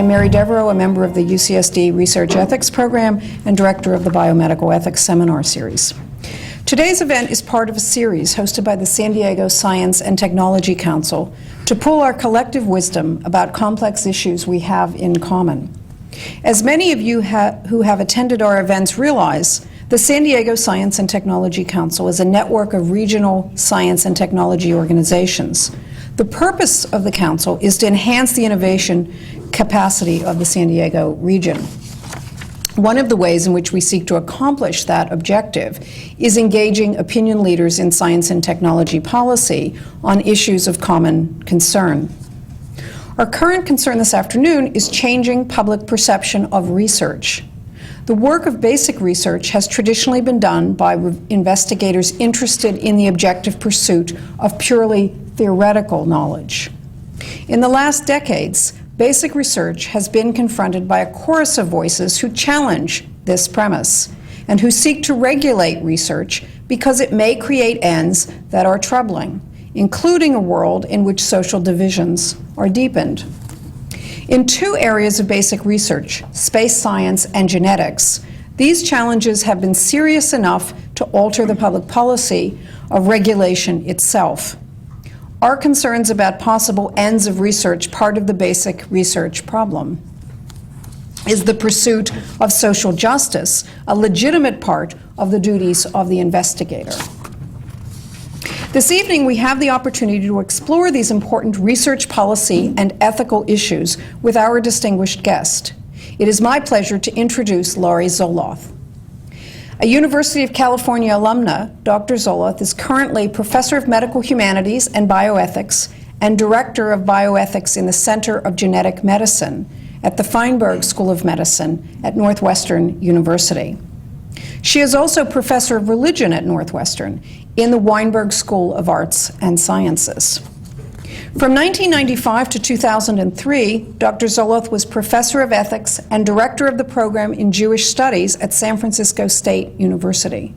I'm Mary Devereaux, a member of the UCSD Research Ethics Program and director of the Biomedical Ethics Seminar Series. Today's event is part of a series hosted by the San Diego Science and Technology Council to pool our collective wisdom about complex issues we have in common. As many of you who have attended our events realize, the San Diego Science and Technology Council is a network of regional science and technology organizations. The purpose of the council is to enhance the innovation capacity of the San Diego region. One of the ways in which we seek to accomplish that objective is engaging opinion leaders in science and technology policy on issues of common concern. Our current concern this afternoon is changing public perception of research. The work of basic research has traditionally been done by investigators interested in the objective pursuit of purely theoretical knowledge. In the last decades, basic research has been confronted by a chorus of voices who challenge this premise and who seek to regulate research because it may create ends that are troubling, including a world in which social divisions are deepened. In two areas of basic research, space science and genetics, these challenges have been serious enough to alter the public policy of regulation itself. Are concerns about possible ends of research part of the basic research problem? Is the pursuit of social justice a legitimate part of the duties of the investigator? This evening, we have the opportunity to explore these important research policy and ethical issues with our distinguished guest. It is my pleasure to introduce Laurie Zoloth. A University of California alumna, Dr. Zoloth is currently Professor of Medical Humanities and Bioethics and Director of Bioethics in the Center of Genetic Medicine at the Feinberg School of Medicine at Northwestern University. She is also Professor of Religion at Northwestern in the Weinberg School of Arts and Sciences. From 1995 to 2003, Dr. Zoloth was Professor of Ethics and Director of the Program in Jewish Studies at San Francisco State University.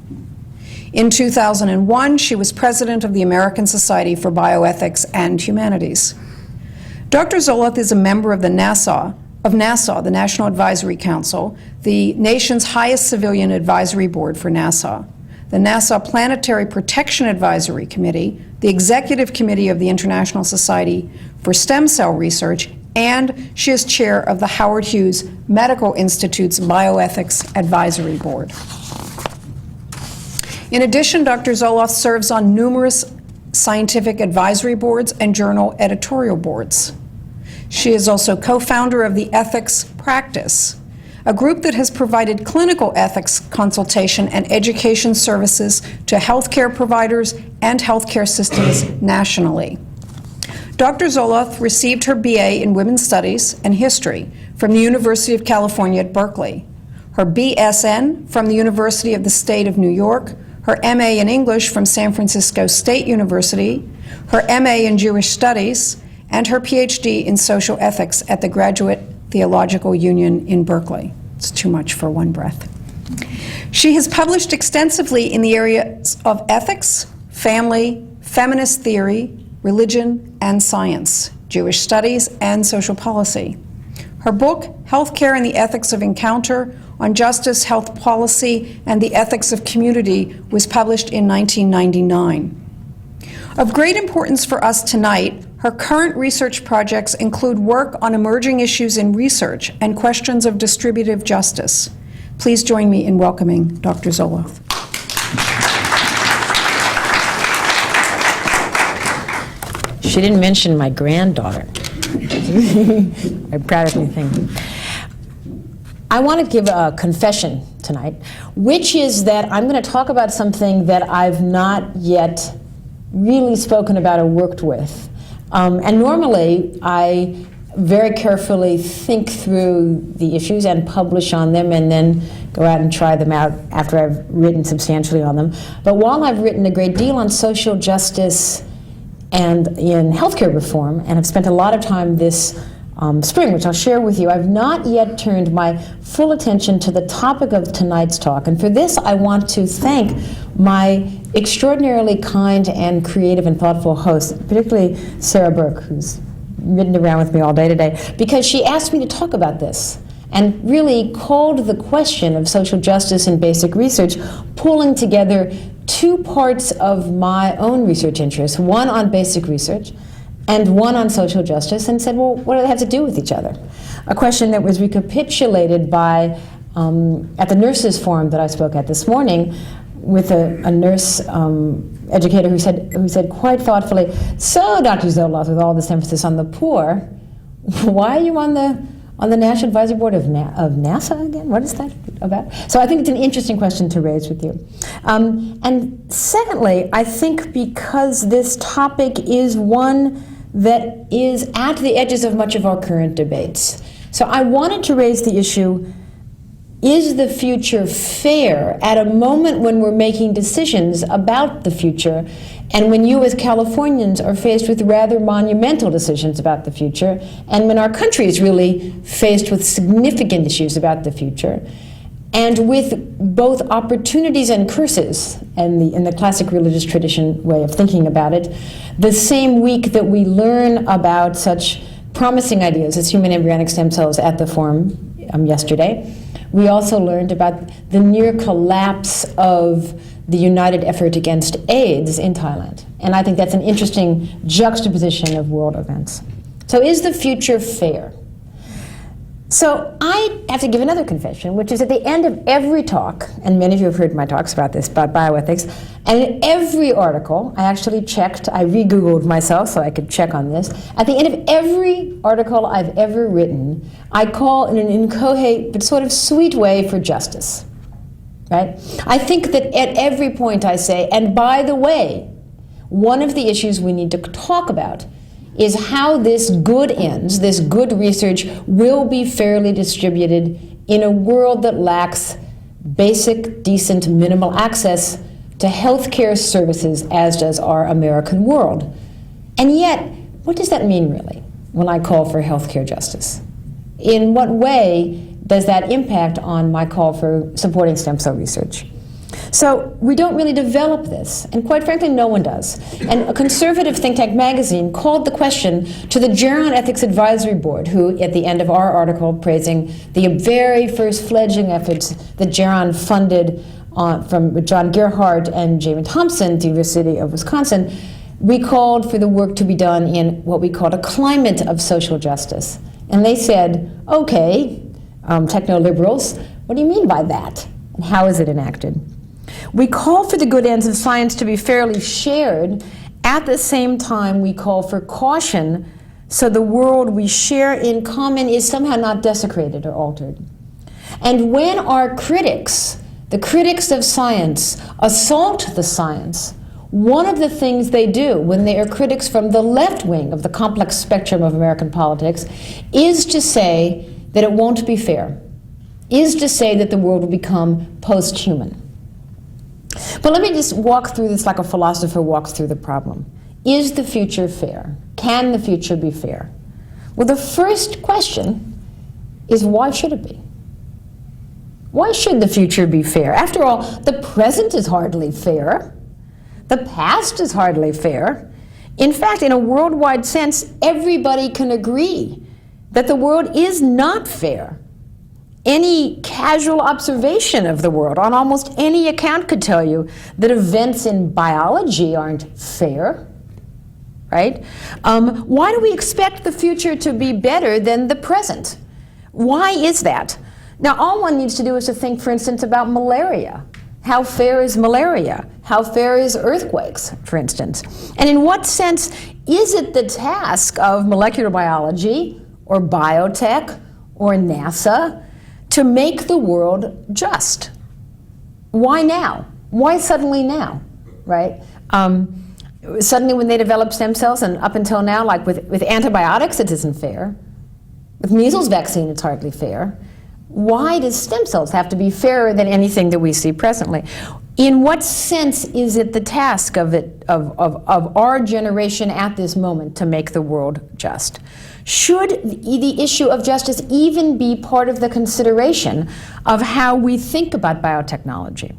In 2001, she was President of the American Society for Bioethics and Humanities. Dr. Zoloth is a member of NASA, the National Advisory Council, the nation's highest civilian advisory board for NASA, the NASA Planetary Protection Advisory Committee, the Executive Committee of the International Society for Stem Cell Research, and she is chair of the Howard Hughes Medical Institute's Bioethics Advisory Board. In addition, Dr. Zoloth serves on numerous scientific advisory boards and journal editorial boards. She is also co-founder of the Ethics Practice, a group that has provided clinical ethics consultation and education services to healthcare providers and healthcare systems nationally. Dr. Zoloth received her BA in Women's Studies and History from the University of California at Berkeley, her BSN from the University of the State of New York, her MA in English from San Francisco State University, her MA in Jewish Studies, and her PhD in Social Ethics at the Graduate Theological Union in Berkeley. It's too much for one breath. She has published extensively in the areas of ethics, family, feminist theory, religion, and science, Jewish studies, and social policy. Her book, Healthcare and the Ethics of Encounter, on Justice, Health Policy, and the Ethics of Community, was published in 1999. Of great importance for us tonight, her current research projects include work on emerging issues in research and questions of distributive justice. Please join me in welcoming Dr. Zoloth. She didn't mention my granddaughter. I'm proud of me, thank you. I want to give a confession tonight, which is that I'm going to talk about something that I've not yet really spoken about or worked with. And normally, I very carefully think through the issues and publish on them and then go out and try them out after I've written substantially on them. But while I've written a great deal on social justice and in healthcare reform, and I've spent a lot of time this spring, which I'll share with you, I've not yet turned my full attention to the topic of tonight's talk. And for this, I want to thank my extraordinarily kind and creative and thoughtful host, particularly Sarah Burke, who's ridden around with me all day today, because she asked me to talk about this and really called the question of social justice and basic research, pulling together two parts of my own research interests, one on basic research and one on social justice, and said, well, what do they have to do with each other? A question that was recapitulated by, at the nurses forum that I spoke at this morning, with a nurse educator who said quite thoughtfully, so Dr. Zoloth, with all this emphasis on the poor, why are you on the National Advisory Board of NASA again? What is that about? So I think it's an interesting question to raise with you. And secondly, I think because this topic is one that is at the edges of much of our current debates. So I wanted to raise the issue, is the future fair at a moment when we're making decisions about the future, and when you as Californians are faced with rather monumental decisions about the future, and when our country is really faced with significant issues about the future, and with both opportunities and curses, and in the classic religious tradition way of thinking about it, the same week that we learn about such promising ideas as human embryonic stem cells at the forum yesterday, we also learned about the near collapse of the united effort against AIDS in Thailand. And I think that's an interesting juxtaposition of world events. So is the future fair? So I have to give another confession, which is at the end of every talk, and many of you have heard my talks about this, about bioethics, and in every article, I actually checked, I re-Googled myself so I could check on this. At the end of every article I've ever written, I call in an inchoate but sort of sweet way for justice, right? I think that at every point I say, and by the way, one of the issues we need to talk about is how this good ends, this good research, will be fairly distributed in a world that lacks basic, decent, minimal access to healthcare services, as does our American world. And yet, what does that mean really when I call for healthcare justice? In what way does that impact on my call for supporting stem cell research? So we don't really develop this, and quite frankly, no one does. And a conservative think tank magazine called the question to the Geron Ethics Advisory Board, who, at the end of our article praising the very first fledgling efforts that Geron funded from John Gerhardt and Jamie Thompson at the University of Wisconsin, we called for the work to be done in what we called a climate of social justice. And they said, okay, techno-liberals, what do you mean by that? And how is it enacted? We call for the good ends of science to be fairly shared. At the same time, we call for caution so the world we share in common is somehow not desecrated or altered. And when our critics, the critics of science, assault the science, one of the things they do when they are critics from the left wing of the complex spectrum of American politics is to say that it won't be fair, is to say that the world will become post-human. But let me just walk through this like a philosopher walks through the problem. Is the future fair? Can the future be fair? Well, the first question is, why should it be? Why should the future be fair? After all, the present is hardly fair. The past is hardly fair. In fact, in a worldwide sense, everybody can agree that the world is not fair. Any casual observation of the world on almost any account could tell you that events in biology aren't fair, right? Why do we expect the future to be better than the present? Why is that? Now, all one needs to do is to think, for instance, about malaria. How fair is malaria? How fair is earthquakes, for instance? And in what sense is it the task of molecular biology or biotech or NASA to make the world just? Why now? Why suddenly now, right? Suddenly when they develop stem cells, and up until now, like with antibiotics, it isn't fair. With measles vaccine, it's hardly fair. Why does stem cells have to be fairer than anything that we see presently? In what sense is it the task of our generation at this moment to make the world just? Should the issue of justice even be part of the consideration of how we think about biotechnology?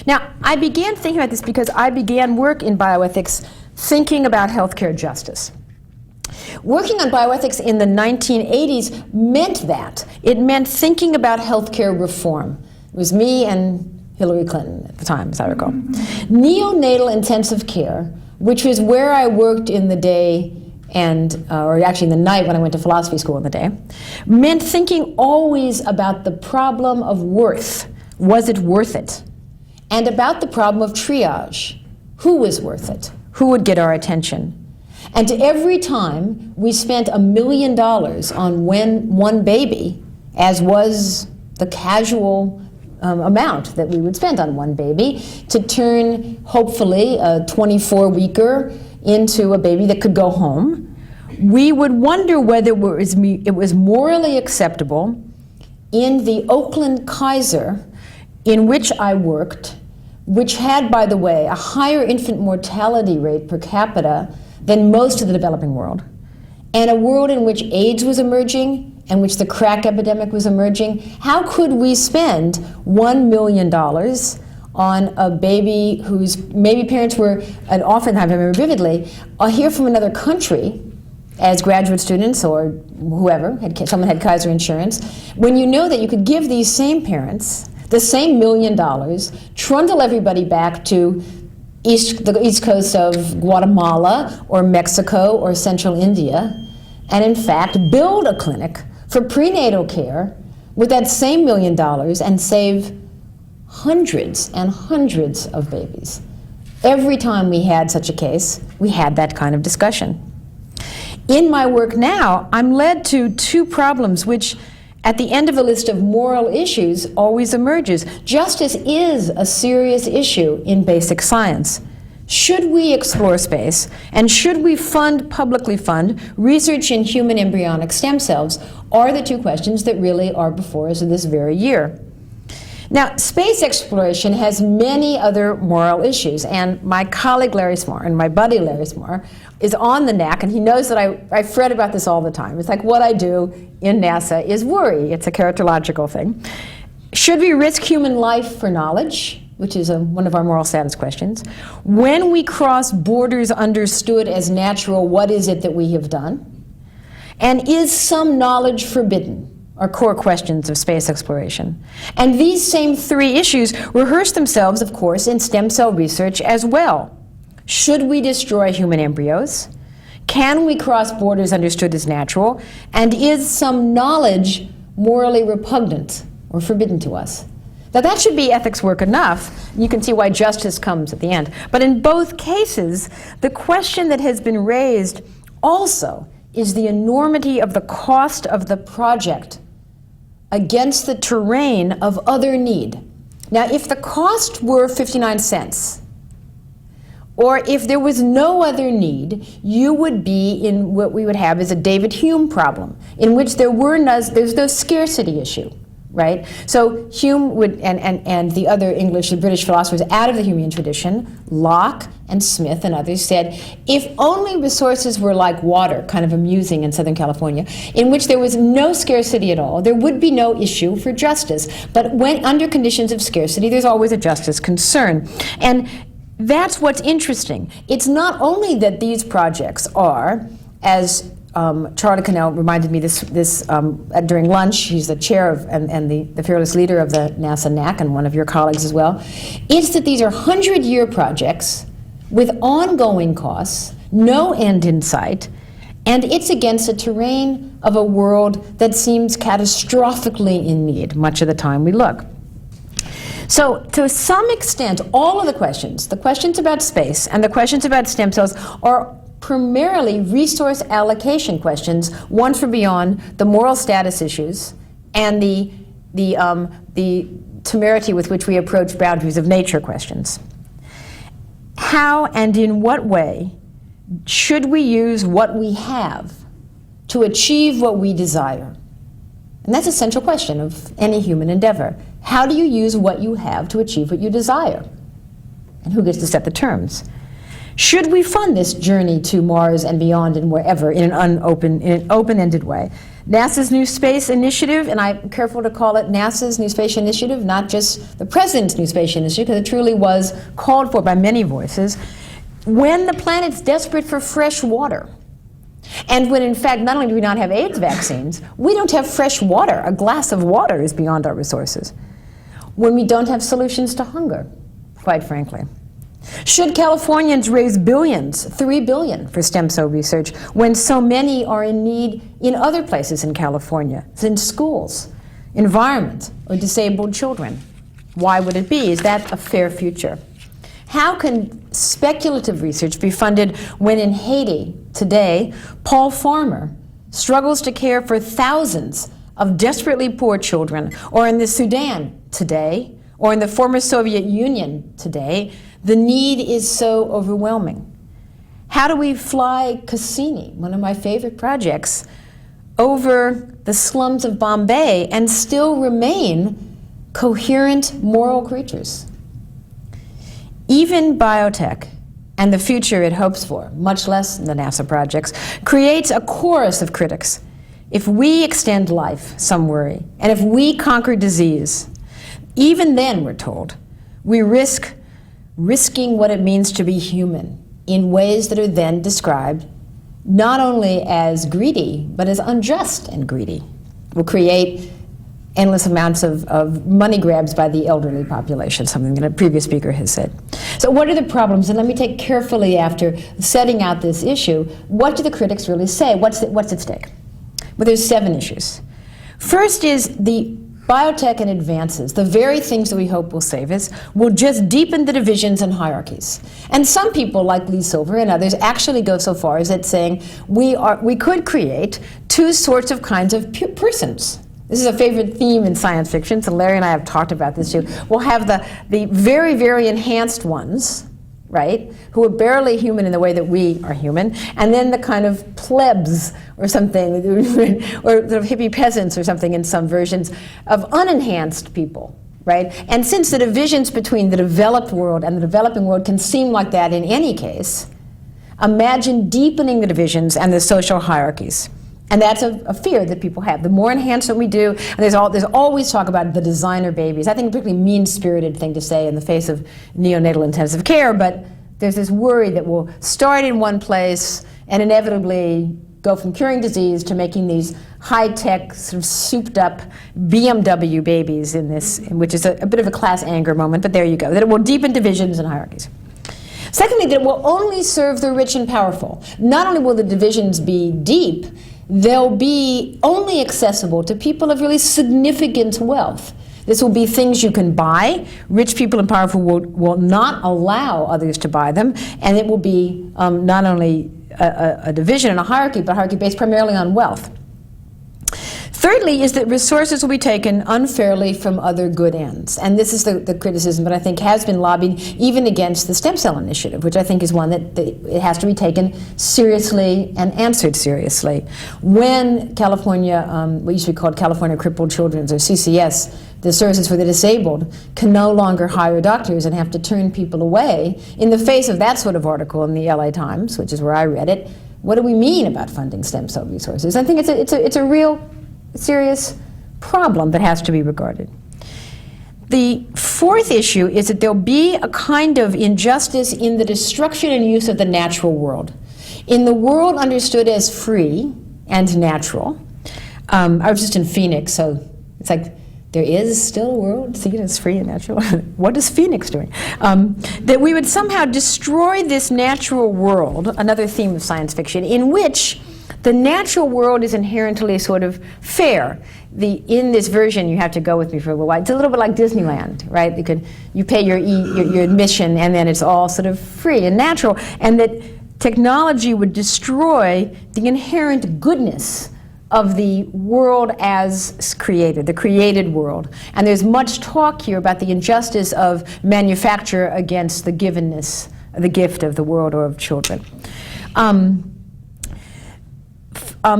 Now, I began thinking about this because I began work in bioethics thinking about healthcare justice. Working on bioethics in the 1980s meant that. It meant thinking about healthcare reform. It was me and Hillary Clinton at the time, as I recall. Neonatal intensive care, which was where I worked in the day or actually in the night when I went to philosophy school in the day, meant thinking always about the problem of worth. Was it worth it? And about the problem of triage. Who was worth it? Who would get our attention? And every time we spent $1 million on one baby, as was the casual amount that we would spend on one baby, to turn, hopefully, a 24-weeker into a baby that could go home, we would wonder whether it was morally acceptable in the Oakland Kaiser, in which I worked, which had, by the way, a higher infant mortality rate per capita than most of the developing world, and a world in which AIDS was emerging, and which the crack epidemic was emerging. How could we spend $1 million on a baby whose maybe parents were, and oftentimes I remember vividly, here from another country as graduate students or whoever, someone had Kaiser insurance, when you know that you could give these same parents the same $1 million, trundle everybody back to the east coast of Guatemala or Mexico or central India, and in fact build a clinic for prenatal care with that same $1 million and save hundreds and hundreds of babies. Every time we had such a case, we had that kind of discussion. In my work now, I'm led to two problems which, at the end of a list of moral issues, always emerges. Justice is a serious issue in basic science. Should we explore space, and should we publicly fund, research in human embryonic stem cells, are the two questions that really are before us this very year. Now, space exploration has many other moral issues, and my colleague Larry Smarr and my buddy Larry Smarr is on the NAC, and he knows that I fret about this all the time. It's like what I do in NASA is worry. It's a characterological thing. Should we risk human life for knowledge, which is one of our moral status questions? When we cross borders understood as natural, what is it that we have done? And is some knowledge forbidden? Are core questions of space exploration. And these same three issues rehearse themselves, of course, in stem cell research as well. Should we destroy human embryos? Can we cross borders understood as natural? And is some knowledge morally repugnant or forbidden to us? Now that should be ethics work enough. You can see why justice comes at the end. But in both cases, the question that has been raised also is the enormity of the cost of the project against the terrain of other need. Now, if the cost were 59 cents, or if there was no other need, you would be in what we would have as a David Hume problem, in which there's no scarcity issue, right? So Hume would, and the other English and British philosophers out of the Humean tradition, Locke and Smith and others, said, if only resources were like water, kind of amusing in Southern California, in which there was no scarcity at all, there would be no issue for justice. But when under conditions of scarcity, there's always a justice concern. And that's what's interesting. It's not only that these projects are, as Charlie Cannell reminded me during lunch. He's the chair of, and the fearless leader of the NASA NAC, and one of your colleagues as well. It's that these are 100-year projects with ongoing costs, no end in sight, and it's against the terrain of a world that seems catastrophically in need much of the time we look. So to some extent, all of the questions about space and the questions about stem cells are primarily resource allocation questions, one for beyond the moral status issues and the temerity with which we approach boundaries of nature questions. How and in what way should we use what we have to achieve what we desire? And that's a central question of any human endeavor. How do you use what you have to achieve what you desire? And who gets to set the terms? Should we fund this journey to Mars and beyond and wherever in an open-ended way? NASA's New Space Initiative, and I'm careful to call it NASA's New Space Initiative, not just the President's New Space Initiative, because it truly was called for by many voices. When the planet's desperate for fresh water, And when in fact, not only do we not have AIDS vaccines, we don't have fresh water. A glass of water is beyond our resources. When we don't have solutions to hunger, quite frankly. Should Californians raise billions, $3 billion for stem cell research, when so many are in need in other places in California, in schools, environment, or disabled children? Why would it be? Is that a fair future? How can speculative research be funded when in Haiti today, Paul Farmer struggles to care for thousands of desperately poor children, or in the Sudan today, or in the former Soviet Union today? The need is so overwhelming. How do we fly Cassini, one of my favorite projects, over the slums of Bombay and still remain coherent moral creatures? Even biotech and the future it hopes for, much less the NASA projects, creates a chorus of critics. If we extend life, some worry, and if we conquer disease, even then, we're told, we risking what it means to be human in ways that are then described not only as greedy, but as unjust and greedy. Will create endless amounts of money grabs by the elderly population, something that a previous speaker has said. So what are the problems? And let me take carefully, after setting out this issue, what do the critics really say? What's at stake? Well, there's 7 issues. First is the biotech and advances, the very things that we hope will save us, will just deepen the divisions and hierarchies. And some people, like Lee Silver and others, actually go so far as at saying we could create 2 sorts of kinds of persons. This is a favorite theme in science fiction, so Larry and I have talked about this too. We'll have the very, very enhanced ones, right, who are barely human in the way that we are human, and then the kind of plebs or something, or sort of hippie peasants or something in some versions of unenhanced people, right? And since the divisions between the developed world and the developing world can seem like that in any case, imagine deepening the divisions and the social hierarchies. And that's a fear that people have. The more enhanced that we do, and there's always talk about the designer babies. I think a particularly mean-spirited thing to say in the face of neonatal intensive care, but there's this worry that we'll start in one place and inevitably go from curing disease to making these high-tech, sort of souped-up BMW babies in this, which is a bit of a class anger moment, but there you go, that it will deepen divisions and hierarchies. Secondly, that it will only serve the rich and powerful. Not only will the divisions be deep, they'll be only accessible to people of really significant wealth. This will be things you can buy. Rich people and powerful will not allow others to buy them, and it will be not only a division and a hierarchy, but a hierarchy based primarily on wealth. Thirdly is that resources will be taken unfairly from other good ends. And this is the criticism that I think has been lobbied even against the stem cell initiative, which I think is one that it has to be taken seriously and answered seriously. When California, what used to be called California Crippled Children's, or CCS, the Services for the Disabled, can no longer hire doctors and have to turn people away, in the face of that sort of article in the LA Times, which is where I read it, what do we mean about funding stem cell resources? I think it's a real serious problem that has to be regarded. The fourth issue is that there'll be a kind of injustice in the destruction and use of the natural world. In the world understood as free and natural, I was just in Phoenix, so it's like there is still a world seen as free and natural. What is Phoenix doing? That we would somehow destroy this natural world, another theme of science fiction, in which the natural world is inherently sort of fair. In this version, you have to go with me for a little while. It's a little bit like Disneyland, right? You pay your admission, and then it's all sort of free and natural. And that technology would destroy the inherent goodness of the world as created, the created world. And there's much talk here about the injustice of manufacture against the givenness, the gift of the world or of children.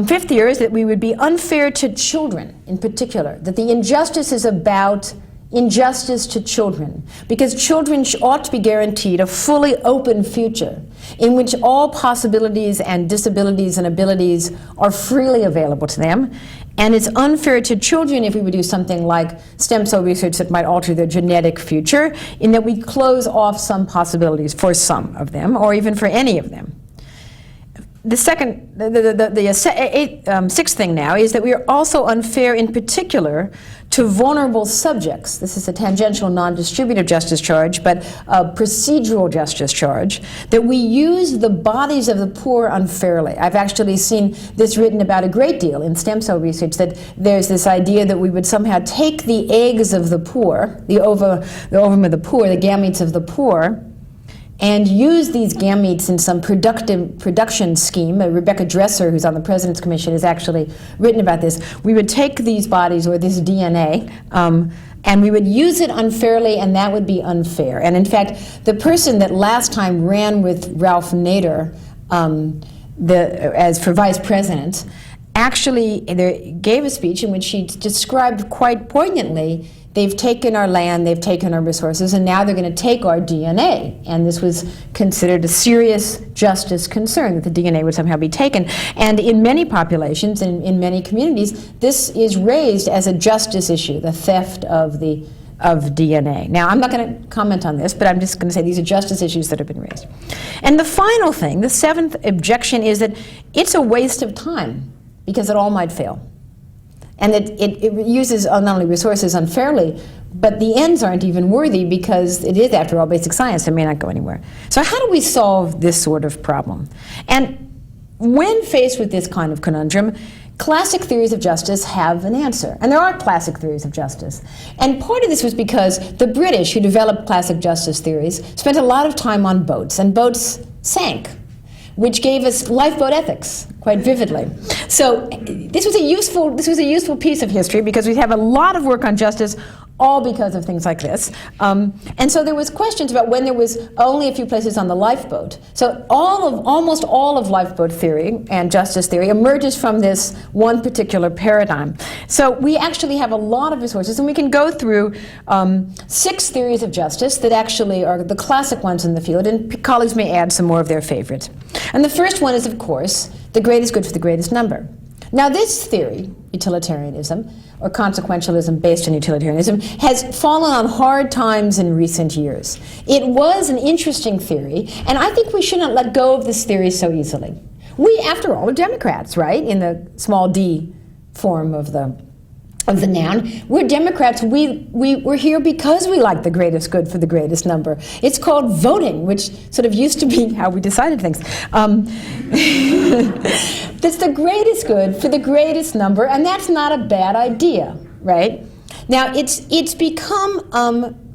Fifth here is that we would be unfair to children in particular, that the injustice is about injustice to children, because children ought to be guaranteed a fully open future in which all possibilities and disabilities and abilities are freely available to them. And it's unfair to children if we would do something like stem cell research that might alter their genetic future, in that we close off some possibilities for some of them, or even for any of them. sixth thing now is that we are also unfair in particular to vulnerable subjects. This is a tangential non-distributive justice charge, but a procedural justice charge, that we use the bodies of the poor unfairly. I've actually seen this written about a great deal in stem cell research, that there's this idea that we would somehow take the eggs of the poor, the ovum of the poor, the gametes of the poor, and use these gametes in some production scheme. Rebecca Dresser, who's on the President's Commission, has actually written about this. We would take these bodies, or this DNA, and we would use it unfairly, and that would be unfair. And in fact, the person that last time ran with Ralph Nader as for vice president actually gave a speech in which she described quite poignantly, they've taken our land, they've taken our resources, and now they're going to take our DNA. And this was considered a serious justice concern, that the DNA would somehow be taken. And in many populations, and in many communities, this is raised as a justice issue, the theft of DNA. Now, I'm not going to comment on this, but I'm just going to say these are justice issues that have been raised. And the final thing, the seventh objection, is that it's a waste of time, because it all might fail. And it uses not only resources unfairly, but the ends aren't even worthy, because it is, after all, basic science. It may not go anywhere. So how do we solve this sort of problem? And when faced with this kind of conundrum, classic theories of justice have an answer. And there are classic theories of justice. And part of this was because the British, who developed classic justice theories, spent a lot of time on boats, and boats sank, which gave us lifeboat ethics quite vividly. So this was a useful piece of history, because we have a lot of work on justice, all because of things like this. And so there was questions about when there was only a few places on the lifeboat. So almost all of lifeboat theory and justice theory emerges from this one particular paradigm. So we actually have a lot of resources, and we can go through 6 theories of justice that actually are the classic ones in the field, and colleagues may add some more of their favorites. And the first one is, of course, the greatest good for the greatest number. Now, this theory, utilitarianism, or consequentialism based on utilitarianism, has fallen on hard times in recent years. It was an interesting theory, and I think we shouldn't let go of this theory so easily. We, after all, are Democrats, right? In the small d form of the noun. We're Democrats. We're here because we like the greatest good for the greatest number. It's called voting, which sort of used to be how we decided things. That's the greatest good for the greatest number, and that's not a bad idea, right? Now, it's become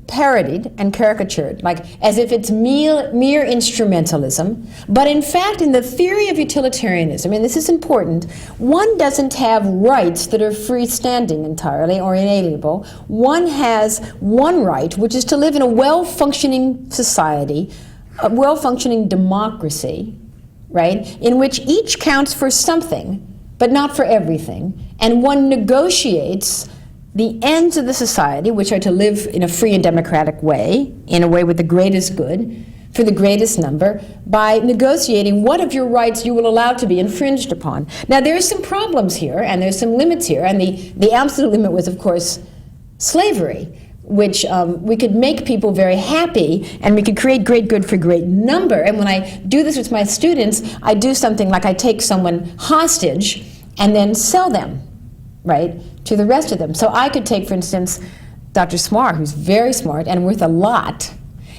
parodied and caricatured, like as if it's mere instrumentalism. But in fact, in the theory of utilitarianism, and this is important, one doesn't have rights that are freestanding entirely or inalienable. One has one right, which is to live in a well-functioning society, a well-functioning democracy, right, in which each counts for something, but not for everything, and one negotiates the ends of the society, which are to live in a free and democratic way, in a way with the greatest good, for the greatest number, by negotiating what of your rights you will allow to be infringed upon. Now, there are some problems here, and there's some limits here, and the absolute limit was, of course, slavery, which we could make people very happy, and we could create great good for great number. And when I do this with my students, I do something like I take someone hostage and then sell them, right, to the rest of them. So I could take, for instance, Dr. Smar, who's very smart and worth a lot,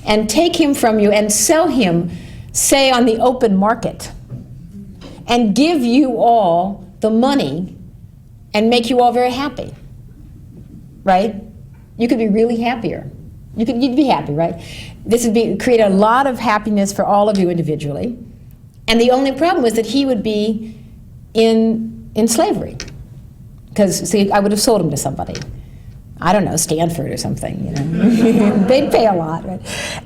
and take him from you and sell him, say, on the open market, and give you all the money and make you all very happy, right? You could be really happier. You'd be happy, right? This would create a lot of happiness for all of you individually. And the only problem was that he would be in slavery. Because, see, I would have sold him to somebody. I don't know, Stanford or something, you know. They'd pay a lot, right?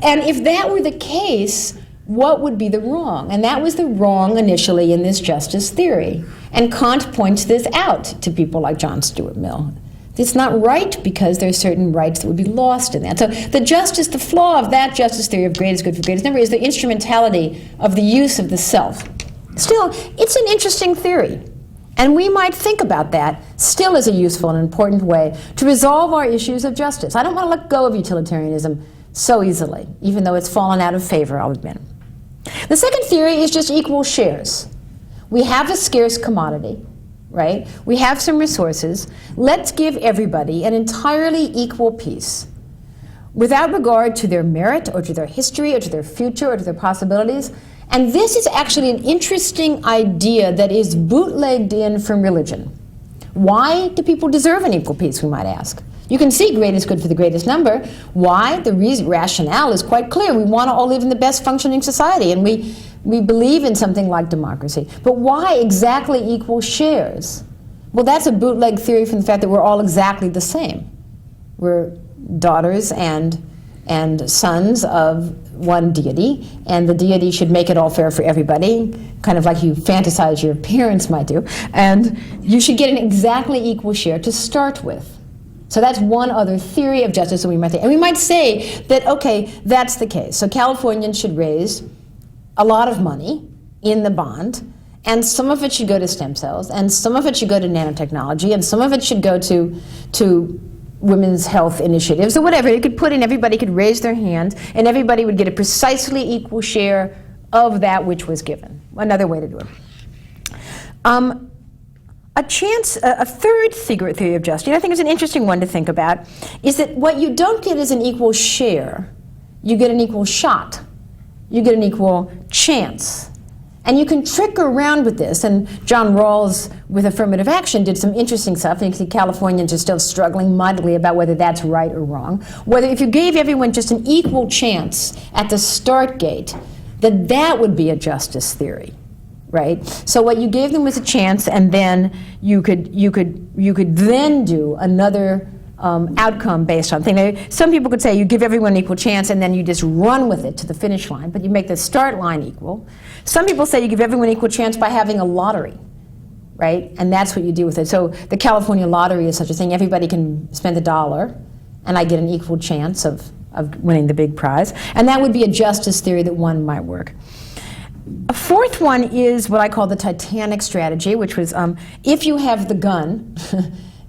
And if that were the case, what would be the wrong? And that was the wrong initially in this justice theory. And Kant points this out to people like John Stuart Mill. It's not right because there's certain rights that would be lost in that. So the flaw of that justice theory of greatest good for greatest number is the instrumentality of the use of the self. Still, it's an interesting theory. And we might think about that still as a useful and important way to resolve our issues of justice. I don't want to let go of utilitarianism so easily, even though it's fallen out of favor, I'll admit. The second theory is just equal shares. We have a scarce commodity, right? We have some resources. Let's give everybody an entirely equal piece without regard to their merit or to their history or to their future or to their possibilities. And this is actually an interesting idea that is bootlegged in from religion. Why do people deserve an equal piece, we might ask? You can see great is good for the greatest number. Why? The rationale is quite clear. We want to all live in the best functioning society, and we believe in something like democracy. But why exactly equal shares? Well, that's a bootleg theory from the fact that we're all exactly the same. We're daughters and sons of one deity, and the deity should make it all fair for everybody, kind of like you fantasize your parents might do, and you should get an exactly equal share to start with. So that's one other theory of justice that we might think. And we might say that, okay, that's the case. So Californians should raise a lot of money in the bond, and some of it should go to stem cells, and some of it should go to nanotechnology, and some of it should go to women's health initiatives, or whatever. You could put in, everybody could raise their hand, and everybody would get a precisely equal share of that which was given. Another way to do it. A third theory of justice, I think is an interesting one to think about, is that what you don't get is an equal share. You get an equal shot. You get an equal chance. And you can trick around with this, and John Rawls, with affirmative action, did some interesting stuff. And you can see Californians are still struggling mightily about whether that's right or wrong. Whether if you gave everyone just an equal chance at the start gate, that would be a justice theory. Right? So what you gave them was a chance, and then you could then do another outcome based on thing. Some people could say you give everyone an equal chance and then you just run with it to the finish line, but you make the start line equal. Some people say you give everyone an equal chance by having a lottery, right? And that's what you do with it. So the California lottery is such a thing. Everybody can spend $1 and I get an equal chance of winning the big prize. And that would be a justice theory that one might work. A fourth one is what I call the Titanic strategy, which was if you have the gun,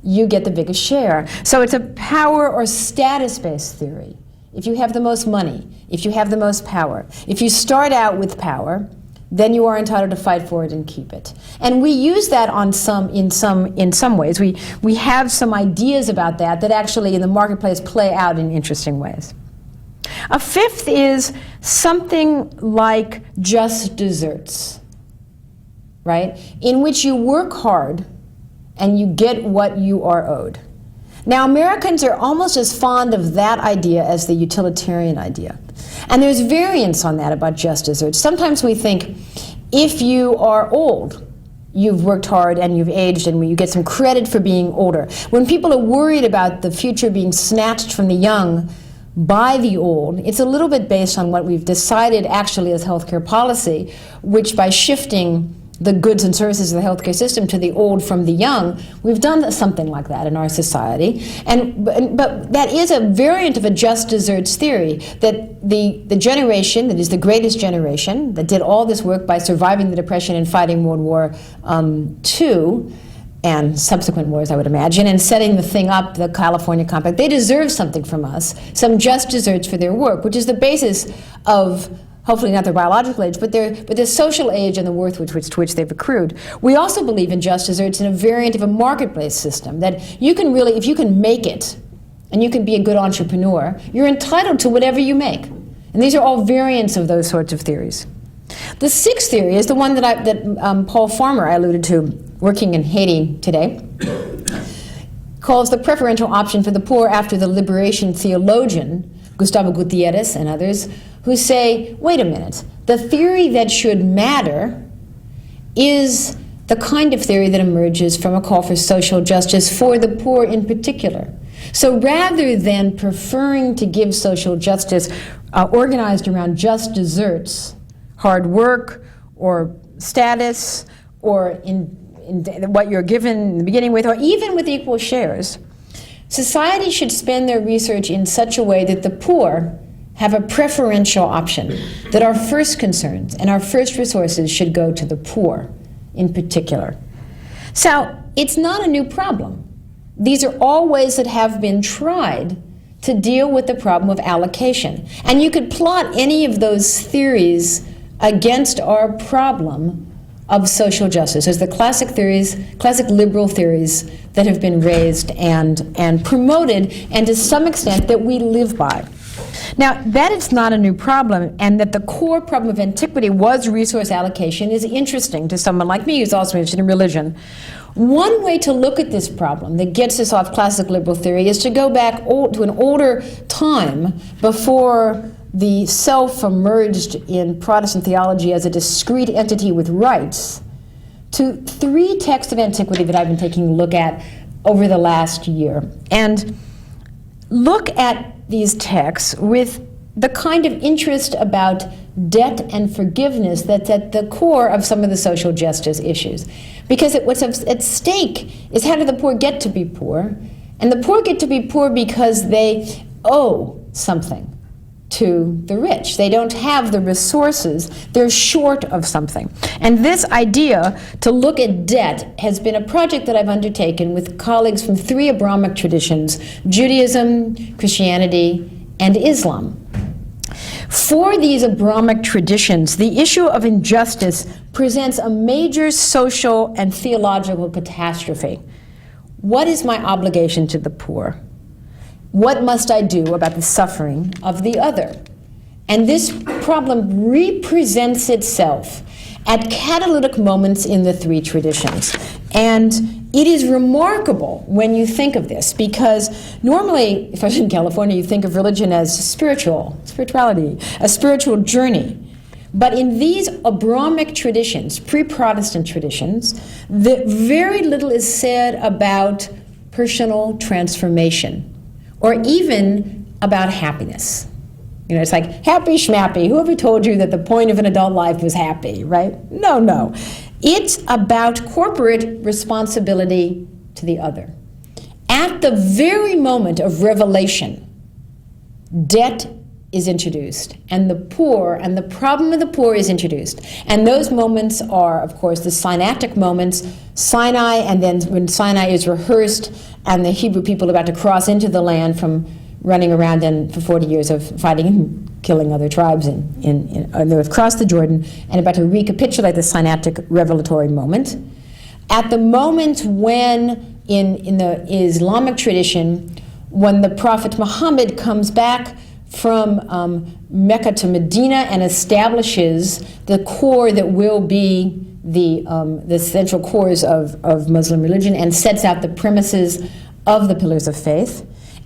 you get the biggest share. So it's a power or status-based theory. If you have the most money, if you have the most power, if you start out with power, then you are entitled to fight for it and keep it. And we use that in some ways. We have some ideas about that actually in the marketplace play out in interesting ways. A fifth is something like just desserts, right? In which you work hard and you get what you are owed. Now, Americans are almost as fond of that idea as the utilitarian idea. And there's variance on that about just desserts. Sometimes we think if you are old, you've worked hard and you've aged and you get some credit for being older. When people are worried about the future being snatched from the young by the old, it's a little bit based on what we've decided actually as healthcare policy, which by shifting the goods and services of the healthcare system to the old from the young, we've done something like that in our society. But that is a variant of a just desserts theory, that the generation that is the greatest generation, that did all this work by surviving the Depression and fighting World War II, and subsequent wars, I would imagine, and setting the thing up, the California Compact, they deserve something from us, some just desserts for their work, which is the basis of hopefully not their biological age, but their social age and the worth to which they've accrued. We also believe in just desserts in a variant of a marketplace system, that you can really, if you can make it, and you can be a good entrepreneur, you're entitled to whatever you make. And these are all variants of those sorts of theories. The sixth theory is the one that Paul Farmer, I alluded to, working in Haiti today, calls the preferential option for the poor, after the liberation theologian, Gustavo Gutierrez and others, who say, wait a minute, the theory that should matter is the kind of theory that emerges from a call for social justice for the poor in particular. So rather than preferring to give social justice organized around just desserts, hard work or status, or in what you're given in the beginning with, or even with equal shares, society should spend their research in such a way that the poor have a preferential option, that our first concerns and our first resources should go to the poor in particular. So it's not a new problem. These are all ways that have been tried to deal with the problem of allocation. And you could plot any of those theories against our problem of social justice. There's the classic theories, classic liberal theories that have been raised and promoted, and to some extent that we live by. Now, that it's not a new problem, and that the core problem of antiquity was resource allocation is interesting to someone like me who's also interested in religion. One way to look at this problem that gets us off classic liberal theory is to go back to an older time before the self emerged in Protestant theology as a discrete entity with rights, to 3 texts of antiquity that I've been taking a look at over the last year. And look at these texts with the kind of interest about debt and forgiveness that's at the core of some of the social justice issues. Because what's at stake is, how do the poor get to be poor? And the poor get to be poor because they owe something to the rich. They don't have the resources. They're short of something. And this idea to look at debt has been a project that I've undertaken with colleagues from 3 Abrahamic traditions: Judaism, Christianity, and Islam. For these Abrahamic traditions, the issue of injustice presents a major social and theological catastrophe. What is my obligation to the poor? What must I do about the suffering of the other? And this problem represents itself at catalytic moments in the 3 traditions. And it is remarkable when you think of this, because normally, if I was in California, you think of religion as spirituality, a spiritual journey. But in these Abrahamic traditions, pre-Protestant traditions, very little is said about personal transformation, or even about happiness. You know, it's like, happy schmappy. Whoever told you that the point of an adult life was happy, right? No. It's about corporate responsibility to the other. At the very moment of revelation, debt is introduced, and the poor, and the problem of the poor is introduced. And those moments are, of course, the Sinaitic moments, Sinai, and then when Sinai is rehearsed, and the Hebrew people are about to cross into the land from running around and for 40 years of fighting and killing other tribes, and they've crossed the Jordan and about to recapitulate the Sinaitic revelatory moment. At the moment when, in the Islamic tradition, when the Prophet Muhammad comes back from Mecca to Medina and establishes the core that will be the central cores of Muslim religion, and sets out the premises of the pillars of faith,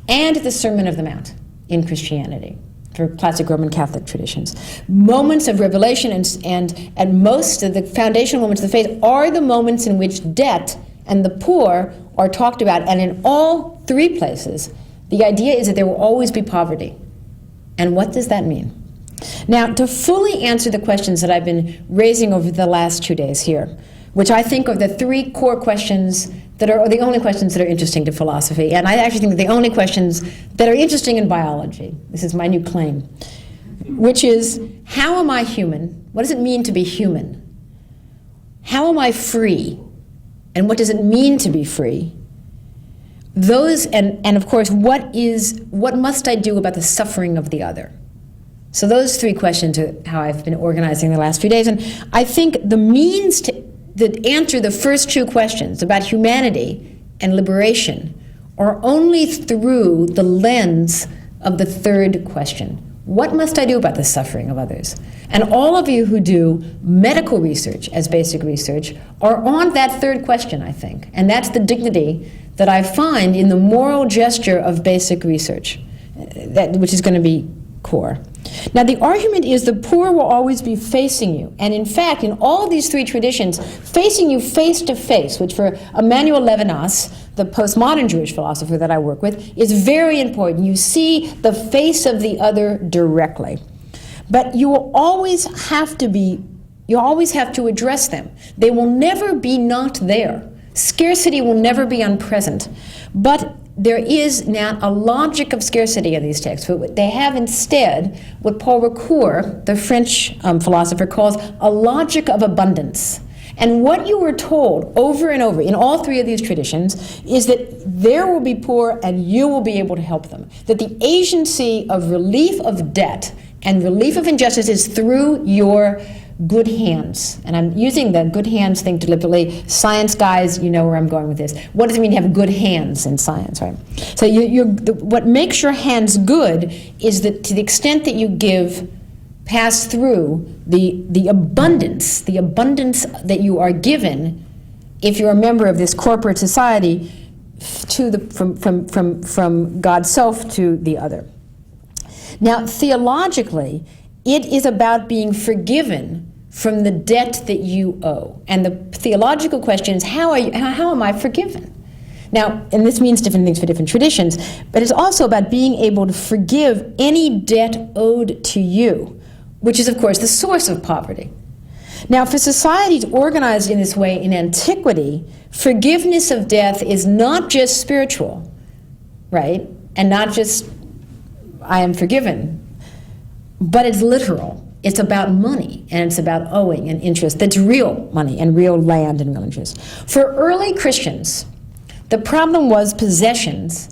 and the Sermon of the Mount in Christianity, for classic Roman Catholic traditions. Moments of revelation, and at most of the foundational moments of the faith are the moments in which debt and the poor are talked about. And in all 3 places, the idea is that there will always be poverty. And what does that mean? Now, to fully answer the questions that I've been raising over the last 2 days here, which I think are the 3 core questions that are the only questions that are interesting to philosophy, and I actually think that the only questions that are interesting in biology, this is my new claim, which is, how am I human? What does it mean to be human? How am I free? And what does it mean to be free? Those, and of course, what must I do about the suffering of the other? So those 3 questions are how I've been organizing the last few days, and I think the means that answer the first 2 questions about humanity and liberation are only through the lens of the 3rd question. What must I do about the suffering of others? And all of you who do medical research as basic research are on that 3rd question, I think. And that's the dignity that I find in the moral gesture of basic research, which is going to be core. Now, the argument is the poor will always be facing you. And in fact, in all these 3 traditions, facing you face to face, which for Emmanuel Levinas, the postmodern Jewish philosopher that I work with, is very important. You see the face of the other directly. But you will always have to address them. They will never be not there. Scarcity will never be unpresent. But there is now a logic of scarcity in these texts. But they have instead what Paul Ricoeur, the French philosopher, calls a logic of abundance. And what you were told over and over in all 3 of these traditions is that there will be poor and you will be able to help them. That the agency of relief of debt and relief of injustice is through your good hands. And I'm using the good hands thing deliberately. Science guys, you know where I'm going with this. What does it mean to have good hands in science, right? So what makes your hands good is that to the extent that you pass through the abundance that you are given, if you're a member of this corporate society, from God's self to the other. Now, theologically, it is about being forgiven from the debt that you owe. And the theological question is, how am I forgiven? Now, and this means different things for different traditions, but it's also about being able to forgive any debt owed to you, which is, of course, the source of poverty. Now, for societies organized in this way in antiquity, forgiveness of debt is not just spiritual, right? And not just, I am forgiven, but it's literal. It's about money, and it's about owing and interest. That's real money and real land and real interest. For early Christians, the problem was possessions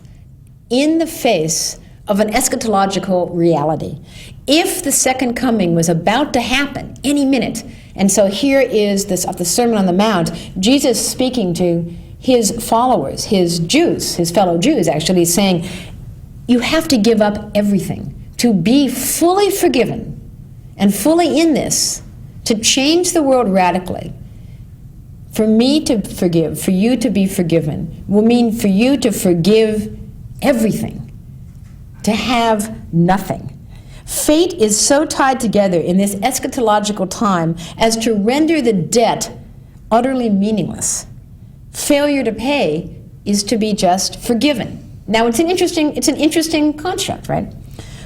in the face of an eschatological reality. If the second coming was about to happen any minute, and so here is this of the Sermon on the Mount, Jesus speaking to his followers, his Jews, his fellow Jews actually, saying, you have to give up everything to be fully forgiven and fully in this, to change the world radically. For me to forgive, for you to be forgiven, will mean for you to forgive everything, to have nothing. Fate is so tied together in this eschatological time as to render the debt utterly meaningless. Failure to pay is to be just forgiven. Now, it's an interesting construct, right?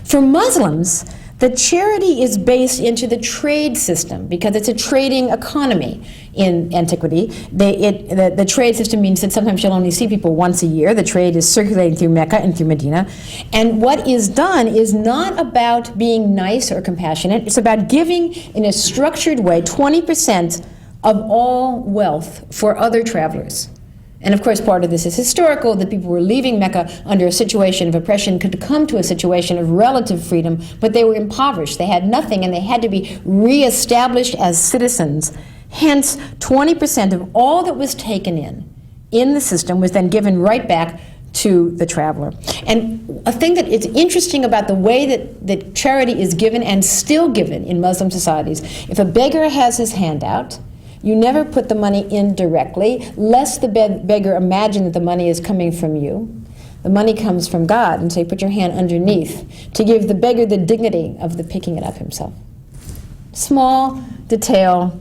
For Muslims, the charity is based into the trade system because it's a trading economy in antiquity. The trade system means that sometimes you'll only see people once a year. The trade is circulating through Mecca and through Medina. And what is done is not about being nice or compassionate. It's about giving in a structured way 20% of all wealth for other travelers. And of course, part of this is historical, that people were leaving Mecca under a situation of oppression, could come to a situation of relative freedom, but they were impoverished. They had nothing, and they had to be reestablished as citizens. Hence, 20% of all that was taken in the system was then given right back to the traveler. And a thing that is interesting about the way that charity is given and still given in Muslim societies, if a beggar has his hand out, you never put the money in directly, lest the beggar imagine that the money is coming from you. The money comes from God, and so you put your hand underneath to give the beggar the dignity of the picking it up himself. Small detail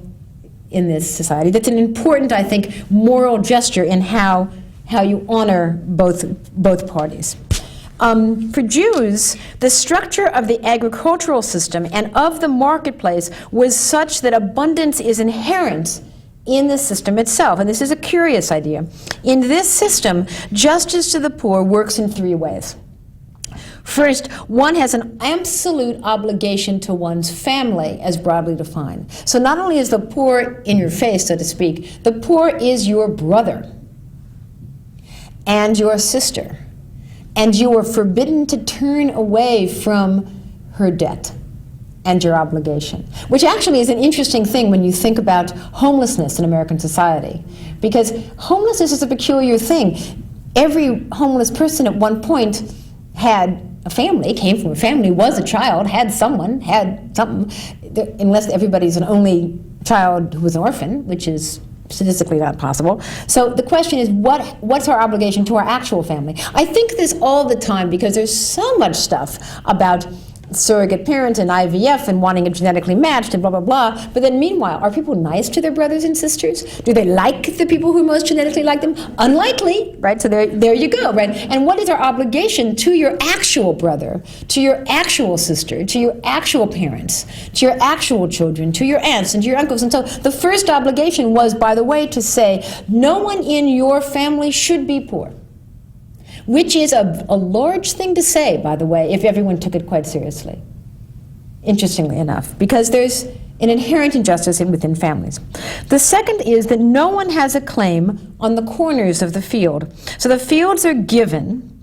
in this society. That's an important, I think, moral gesture in how you honor both parties. For Jews, the structure of the agricultural system and of the marketplace was such that abundance is inherent in the system itself. And this is a curious idea. In this system, justice to the poor works in three ways. First, one has an absolute obligation to one's family as broadly defined. So not only is the poor in your face, so to speak, the poor is your brother and your sister. And you are forbidden to turn away from her debt and your obligation, which actually is an interesting thing when you think about homelessness in American society, because homelessness is a peculiar thing. Every homeless person at one point had a family, came from a family, was a child, had something, unless everybody's an only child who was an orphan, which is statistically not possible. So the question is, what's our obligation to our actual family? I think this all the time because there's so much stuff about surrogate parents and IVF and wanting it genetically matched and blah, blah, blah. But then meanwhile, are people nice to their brothers and sisters? Do they like the people who most genetically like them? Unlikely, right? So there you go, right? And what is our obligation to your actual brother, to your actual sister, to your actual parents, to your actual children, to your aunts and to your uncles? And so the first obligation was, by the way, to say, no one in your family should be poor. Which is a large thing to say, by the way, if everyone took it quite seriously, interestingly enough, because there's an inherent injustice within families. The second is that no one has a claim on the corners of the field. So the fields are given,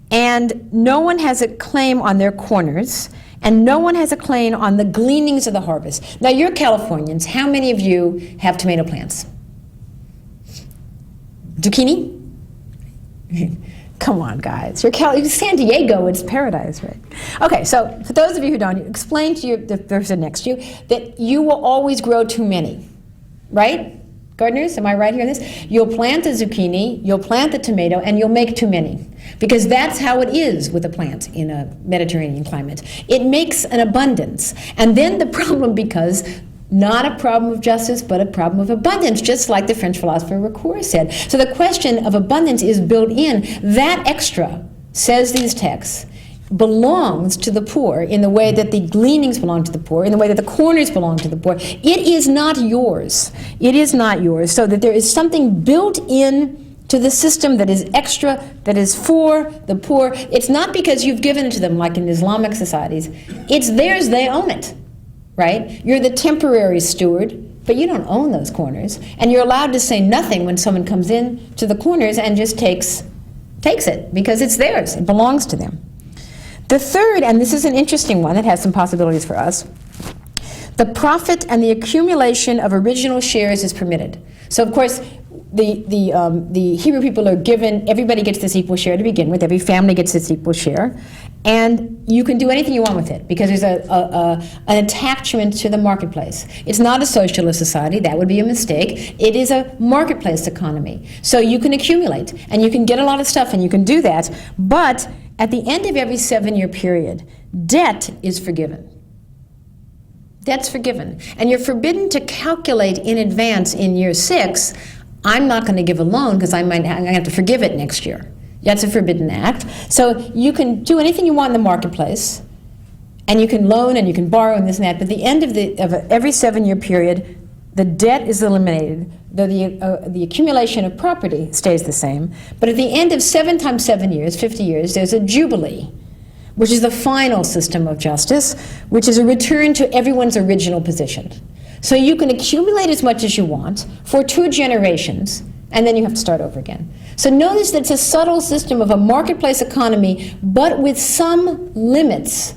and no one has a claim on their corners, and no one has a claim on the gleanings of the harvest. Now, you're Californians. How many of you have tomato plants? Zucchini? Come on, guys. San Diego, it's paradise, right? Okay, so for those of you who don't, explain to the person next to you that you will always grow too many, right? Gardeners, am I right here in this? You'll plant the zucchini, you'll plant the tomato, and you'll make too many. Because that's how it is with a plant in a Mediterranean climate. It makes an abundance. And then the problem becomes not a problem of justice, but a problem of abundance, just like the French philosopher Ricoeur said. So the question of abundance is built in. That extra, says these texts, belongs to the poor in the way that the gleanings belong to the poor, in the way that the corners belong to the poor. It is not yours. It is not yours. So that there is something built in to the system that is extra, that is for the poor. It's not because you've given it to them, like in Islamic societies. It's theirs, they own it. Right? You're the temporary steward, but you don't own those corners. And you're allowed to say nothing when someone comes in to the corners and just takes it, because it's theirs. It belongs to them. The third, and this is an interesting one that has some possibilities for us, the profit and the accumulation of original shares is permitted. So, of course, the Hebrew people are given, everybody gets this equal share to begin with, every family gets this equal share, and you can do anything you want with it because there's an attachment to the marketplace. It's not a socialist society, that would be a mistake. It is a marketplace economy. So you can accumulate, and you can get a lot of stuff, and you can do that, but at the end of every 7-year period, debt is forgiven. Debt's forgiven. And you're forbidden to calculate in advance in year 6, I'm not going to give a loan because I'm going to have to forgive it next year. That's a forbidden act. So you can do anything you want in the marketplace, and you can loan and you can borrow and this and that, but at the end of every 7-year period, the debt is eliminated, though the accumulation of property stays the same. But at the end of 7 times 7 years, 50 years, there's a jubilee, which is the final system of justice, which is a return to everyone's original position. So you can accumulate as much as you want for 2 generations, and then you have to start over again. So notice that it's a subtle system of a marketplace economy, but with some limits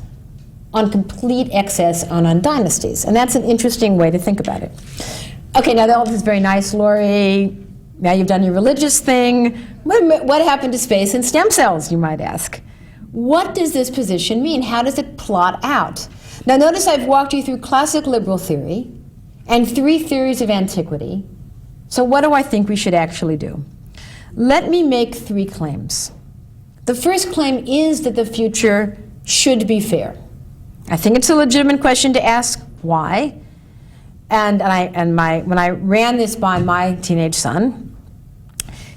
on complete excess on dynasties. And that's an interesting way to think about it. Okay, now all this is very nice, Laurie. Now you've done your religious thing. What happened to space and stem cells, you might ask? What does this position mean? How does it plot out? Now notice I've walked you through classic liberal theory and 3 theories of antiquity. So what do I think we should actually do? Let me make 3 claims. The first claim is that the future should be fair. I think it's a legitimate question to ask why. And when I ran this by my teenage son,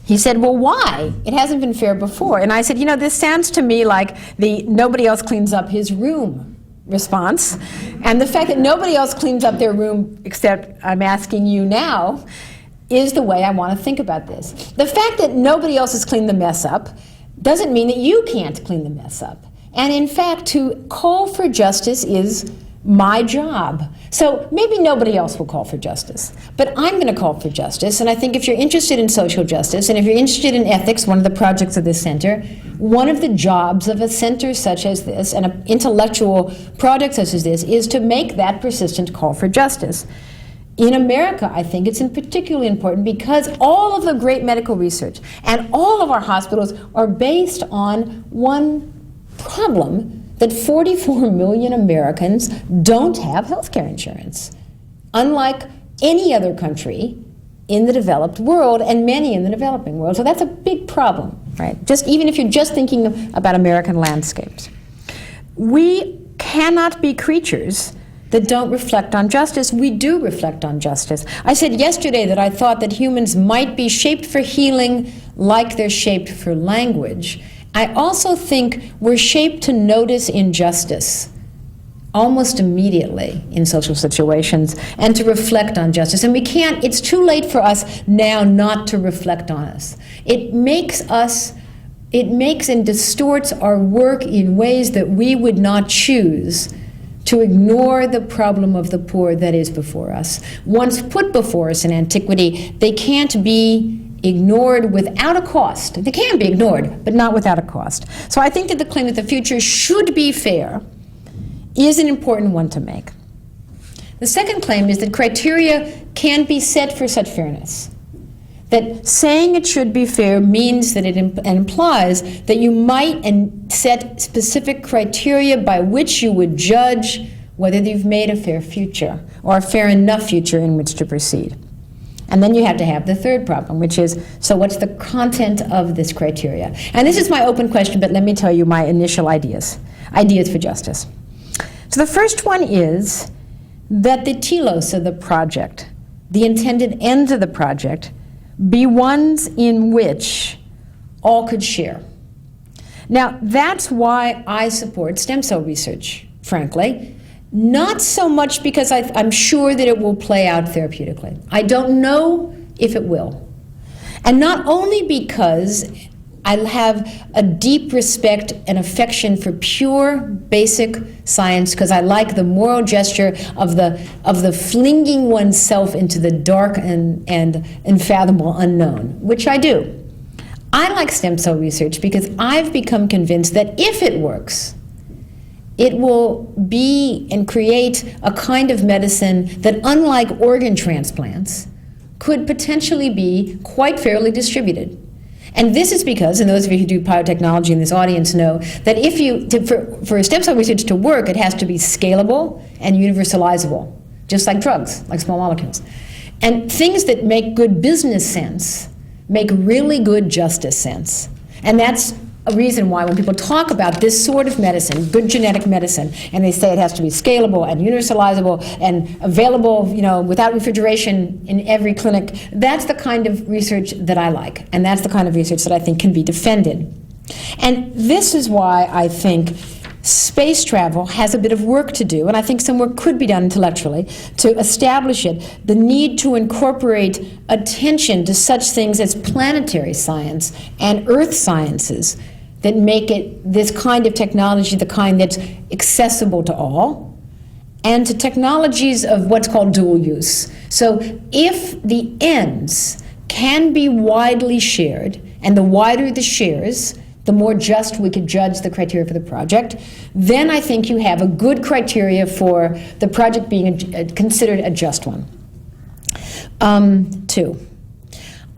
he said, well, why? It hasn't been fair before. And I said, this sounds to me like the nobody else cleans up his room response. And the fact that nobody else cleans up their room except I'm asking you now is the way I want to think about this. The fact that nobody else has cleaned the mess up doesn't mean that you can't clean the mess up. And in fact, to call for justice is my job. So maybe nobody else will call for justice, but I'm going to call for justice. And I think if you're interested in social justice, and if you're interested in ethics, one of the projects of this center, one of the jobs of a center such as this, and an intellectual project such as this, is to make that persistent call for justice. In America, I think it's particularly important because all of the great medical research and all of our hospitals are based on one problem, that 44 million Americans don't have health care insurance, unlike any other country in the developed world and many in the developing world. So that's a big problem, right? Even if you're just thinking about American landscapes. We cannot be creatures that don't reflect on justice. We do reflect on justice. I said yesterday that I thought that humans might be shaped for healing like they're shaped for language. I also think we're shaped to notice injustice almost immediately in social situations and to reflect on justice. And we can't, it's too late for us now not to reflect on us. It makes and distorts our work in ways that we would not choose to ignore the problem of the poor that is before us. Once put before us in antiquity, they can't be ignored without a cost. They can be ignored, but not without a cost. So I think that the claim that the future should be fair is an important one to make. The second claim is that criteria can be set for such fairness. That saying it should be fair means that it implies that you might set specific criteria by which you would judge whether you've made a fair future or a fair enough future in which to proceed. And then you have to have the third problem, which is, so what's the content of this criteria? And this is my open question, but let me tell you my initial ideas for justice. So the first one is that the telos of the project, the intended ends of the project, be ones in which all could share. Now, that's why I support stem cell research, frankly. Not so much because I'm sure that it will play out therapeutically. I don't know if it will. And not only because I have a deep respect and affection for pure, basic science, because I like the moral gesture of the flinging oneself into the dark and unfathomable unknown, which I do. I like stem cell research because I've become convinced that if it works, it will be and create a kind of medicine that, unlike organ transplants, could potentially be quite fairly distributed. And this is because, and those of you who do biotechnology in this audience know, that for stem cell research to work, it has to be scalable and universalizable, just like drugs, like small molecules. And things that make good business sense make really good justice sense. And that's a reason why when people talk about this sort of medicine, good genetic medicine, and they say it has to be scalable and universalizable and available, without refrigeration in every clinic, that's the kind of research that I like, and that's the kind of research that I think can be defended. And this is why I think space travel has a bit of work to do, and I think some work could be done intellectually to establish it, the need to incorporate attention to such things as planetary science and earth sciences that make it this kind of technology, the kind that's accessible to all, and to technologies of what's called dual use. So if the ends can be widely shared, and the wider the shares, the more just we could judge the criteria for the project, then I think you have a good criteria for the project being considered a just one. 2,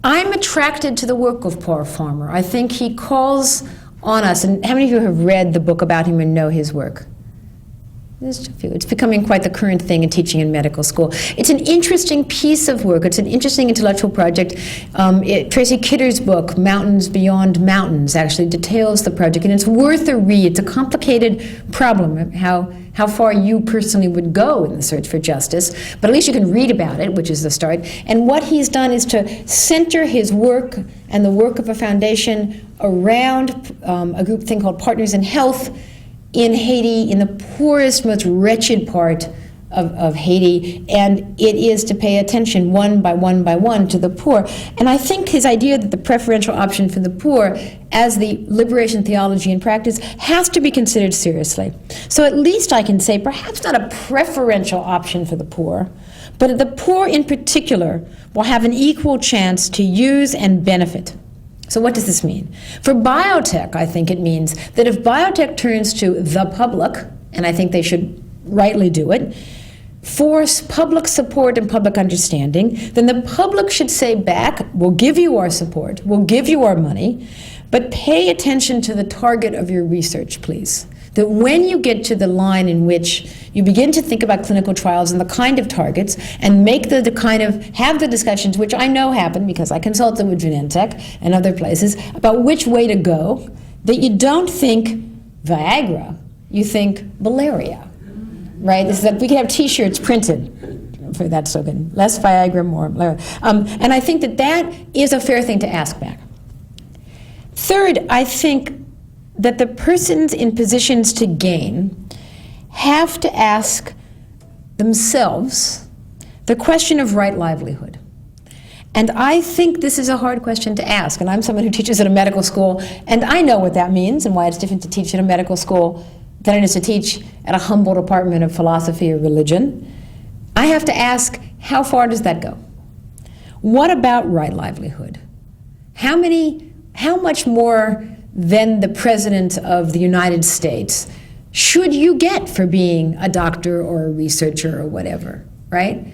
I'm attracted to the work of Paul Farmer. I think he calls on us, and how many of you have read the book about him and know his work? There's a few. It's becoming quite the current thing in teaching in medical school. It's an interesting piece of work. It's an interesting intellectual project. Tracy Kidder's book, Mountains Beyond Mountains, actually details the project, and it's worth a read. It's a complicated problem, how far you personally would go in the search for justice, but at least you can read about it, which is the start. And what he's done is to center his work and the work of a foundation around a group thing called Partners in Health in Haiti, in the poorest, most wretched part of Haiti, and it is to pay attention one by one to the poor. And I think his idea that the preferential option for the poor as the liberation theology in practice has to be considered seriously. So at least I can say perhaps not a preferential option for the poor, but the poor in particular will have an equal chance to use and benefit. So what does this mean? For biotech, I think it means that if biotech turns to the public, and I think they should rightly do it, force public support and public understanding, then the public should say back, we'll give you our support, we'll give you our money, but pay attention to the target of your research, please. That when you get to the line in which you begin to think about clinical trials and the kind of targets and make the kind of, have the discussions, which I know happen because I consulted with Genentech and other places, about which way to go, that you don't think Viagra, you think malaria, right? This is that we could have T-shirts printed for that slogan, less Viagra, more malaria. And I think that is a fair thing to ask back. Third, I think that the persons in positions to gain have to ask themselves the question of right livelihood. And I think this is a hard question to ask, and I'm someone who teaches at a medical school, and I know what that means and why it's different to teach at a medical school than it is to teach at a humble department of philosophy or religion. I have to ask, how far does that go? What about right livelihood? How much more than the President of the United States should you get for being a doctor or a researcher or whatever, right?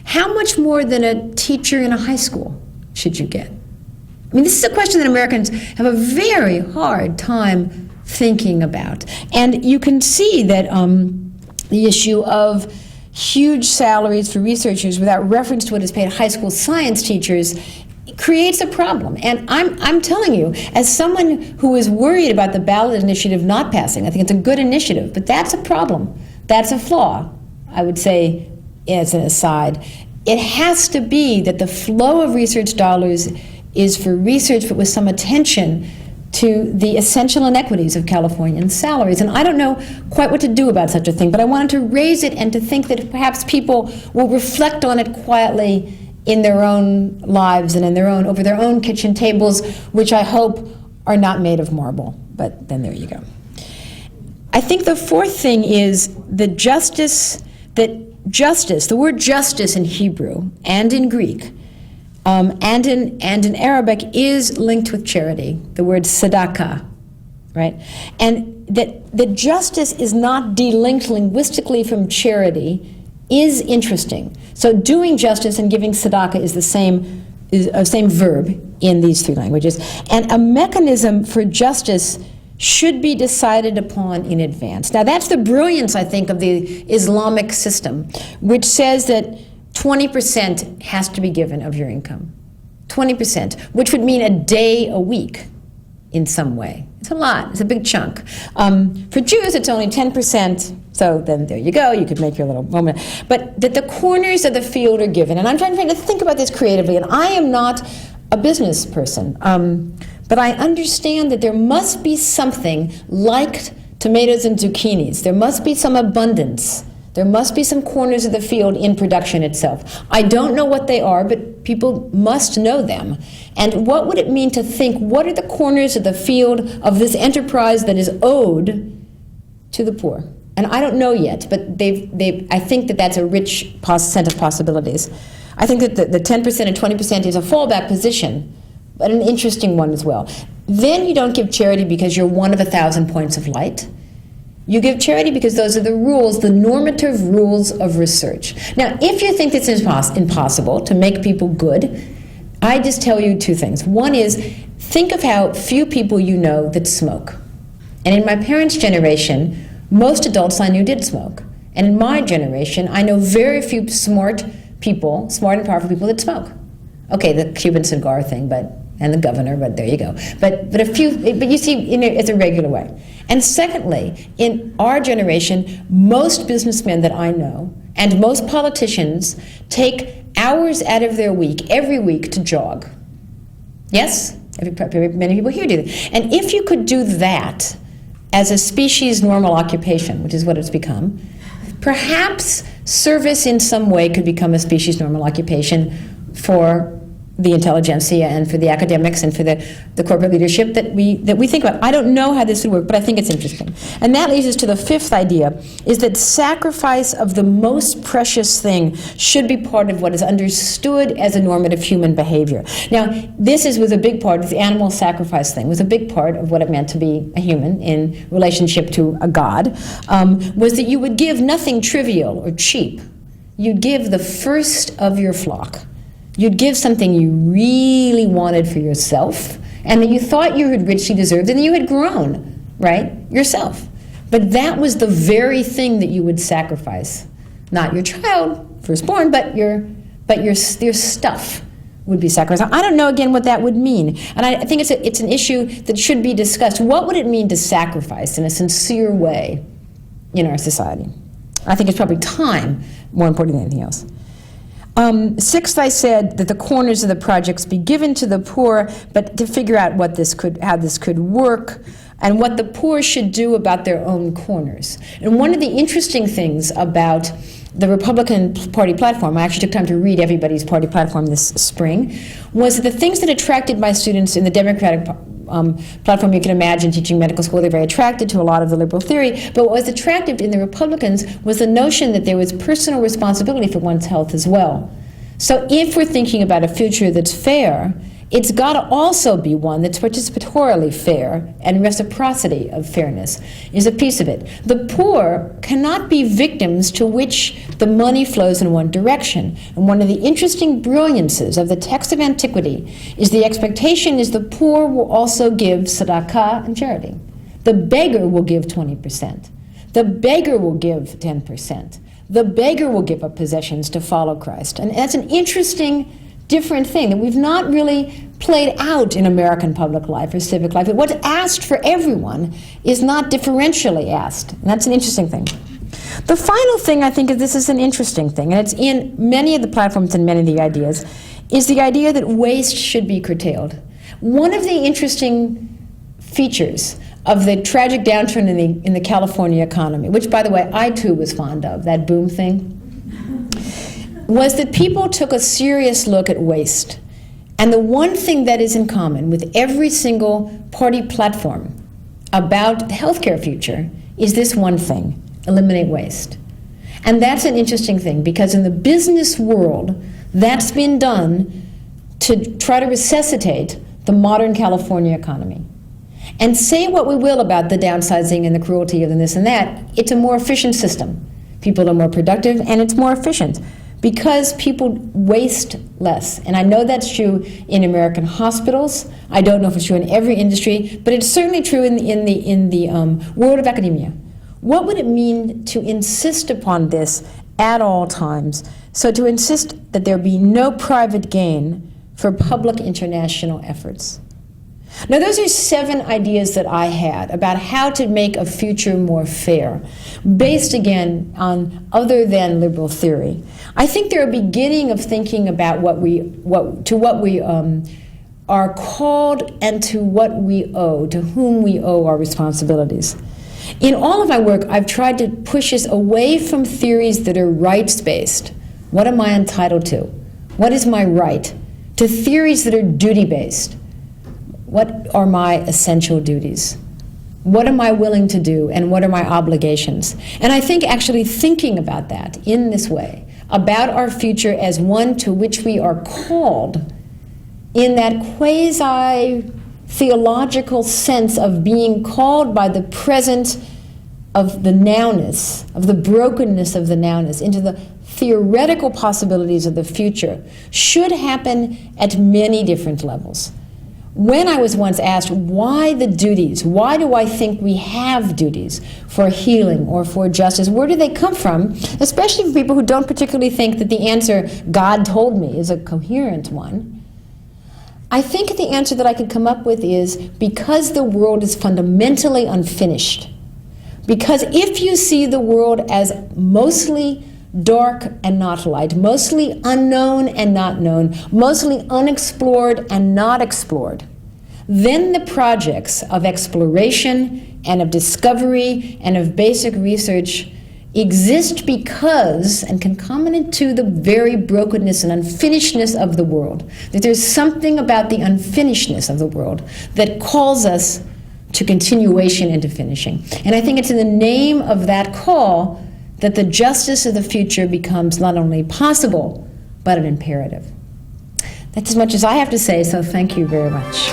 How much more than a teacher in a high school should you get? I mean, this is a question that Americans have a very hard time thinking about. And you can see that the issue of huge salaries for researchers without reference to what is paid high school science teachers creates a problem. And I'm telling you, as someone who is worried about the ballot initiative not passing, I think it's a good initiative, but that's a problem. That's a flaw, I would say, as an aside. It has to be that the flow of research dollars is for research, but with some attention to the essential inequities of Californian salaries. And I don't know quite what to do about such a thing, but I wanted to raise it and to think that perhaps people will reflect on it quietly in their own lives and over their own kitchen tables, which I hope are not made of marble. But then there you go. I think the fourth thing is the word justice in Hebrew and in Greek and in Arabic is linked with charity, the word tzedakah, right? And that justice is not delinked linguistically from charity is interesting. So doing justice and giving tzedakah is the same verb in these three languages. And a mechanism for justice should be decided upon in advance. Now that's the brilliance, I think, of the Islamic system, which says that 20% has to be given of your income. 20%, which would mean a day a week in some way. It's a lot. It's a big chunk. For Jews, it's only 10%. So then there you go. You could make your little moment. But that the corners of the field are given. And I'm trying to think about this creatively. And I am not a business person. But I understand that there must be something like tomatoes and zucchinis. There must be some abundance. There must be some corners of the field in production itself. I don't know what they are, but people must know them. And what would it mean to think, what are the corners of the field of this enterprise that is owed to the poor? And I don't know yet, but I think that that's a rich set of possibilities. I think that the 10% and 20% is a fallback position, but an interesting one as well. Then you don't give charity because you're one of 1,000 points of light. You give charity because those are the rules, the normative rules of research. Now, if you think it's impossible to make people good, I just tell you two things. One is, think of how few people you know that smoke. And in my parents' generation, most adults I knew did smoke. And in my generation, I know very few smart and powerful people that smoke. Okay, the Cuban cigar thing, and the governor, but there you go. But you see, it's a regular way. And secondly, in our generation, most businessmen that I know and most politicians take hours out of their week, every week, to jog. Yes? Many people here do that. And if you could do that as a species normal occupation, which is what it's become, perhaps service in some way could become a species normal occupation for the intelligentsia and for the academics and for the corporate leadership that we think about. I don't know how this would work, but I think it's interesting. And that leads us to the fifth idea, is that sacrifice of the most precious thing should be part of what is understood as a normative human behavior. Now, this was a big part of the animal sacrifice thing, was a big part of what it meant to be a human in relationship to a god, was that you would give nothing trivial or cheap. You'd give the first of your flock. You'd give something you really wanted for yourself, and that you thought you had richly deserved, and that you had grown, right, yourself. But that was the very thing that you would sacrifice. Not your child, firstborn, but your stuff would be sacrificed. I don't know, again, what that would mean. And I think it's an issue that should be discussed. What would it mean to sacrifice in a sincere way in our society? I think it's probably time more important than anything else. Sixth, I said that the corners of the projects be given to the poor, but to figure out how this could work, and what the poor should do about their own corners. And one of the interesting things about the Republican Party platform, I actually took time to read everybody's party platform this spring, was that the things that attracted my students in the Democratic platform, you can imagine teaching medical school, they're very attracted to a lot of the liberal theory, but what was attractive in the Republicans was the notion that there was personal responsibility for one's health as well. So if we're thinking about a future that's fair, it's got to also be one that's participatorily fair, and reciprocity of fairness is a piece of it. The poor cannot be victims to which the money flows in one direction. And one of the interesting brilliances of the text of antiquity is the expectation is the poor will also give tzedakah and charity. The beggar will give 20%. The beggar will give 10%. The beggar will give up possessions to follow Christ. And that's an interesting, different thing that we've not really played out in American public life or civic life. But what's asked for everyone is not differentially asked. And that's an interesting thing. The final thing I think is this is an interesting thing, and it's in many of the platforms and many of the ideas, is the idea that waste should be curtailed. One of the interesting features of the tragic downturn in the California economy, which, by the way, I too was fond of, that boom thing, was that people took a serious look at waste. And the one thing that is in common with every single party platform about the healthcare future is this one thing: eliminate waste. And that's an interesting thing, because in the business world, that's been done to try to resuscitate the modern California economy. And say what we will about the downsizing and the cruelty of this and that, it's a more efficient system. People are more productive, and it's more efficient because people waste less. And I know that's true in American hospitals. I don't know if it's true in every industry, but it's certainly true in the world of academia. What would it mean to insist upon this at all times? So to insist that there be no private gain for public international efforts. Now, those are 7 ideas that I had about how to make a future more fair, based again on other than liberal theory. I think they're a beginning of thinking about what we are called and to what we owe, to whom we owe our responsibilities. In all of my work, I've tried to push us away from theories that are rights-based. What am I entitled to? What is my right? To theories that are duty-based. What are my essential duties? What am I willing to do, and what are my obligations? And I think actually thinking about that in this way, about our future as one to which we are called, in that quasi-theological sense of being called by the present of the nowness, of the brokenness of the nowness, into the theoretical possibilities of the future, should happen at many different levels. When I was once asked, why the duties? Why do I think we have duties for healing or for justice? Where do they come from? Especially for people who don't particularly think that the answer, God told me, is a coherent one. I think the answer that I could come up with is because the world is fundamentally unfinished. Because if you see the world as mostly dark and not light, mostly unknown and not known, mostly unexplored and not explored, then the projects of exploration and of discovery and of basic research exist because, and concomitant to, the very brokenness and unfinishedness of the world. That there's something about the unfinishedness of the world that calls us to continuation and to finishing. And I think it's in the name of that call that the justice of the future becomes not only possible, but an imperative. That's as much as I have to say, so thank you very much.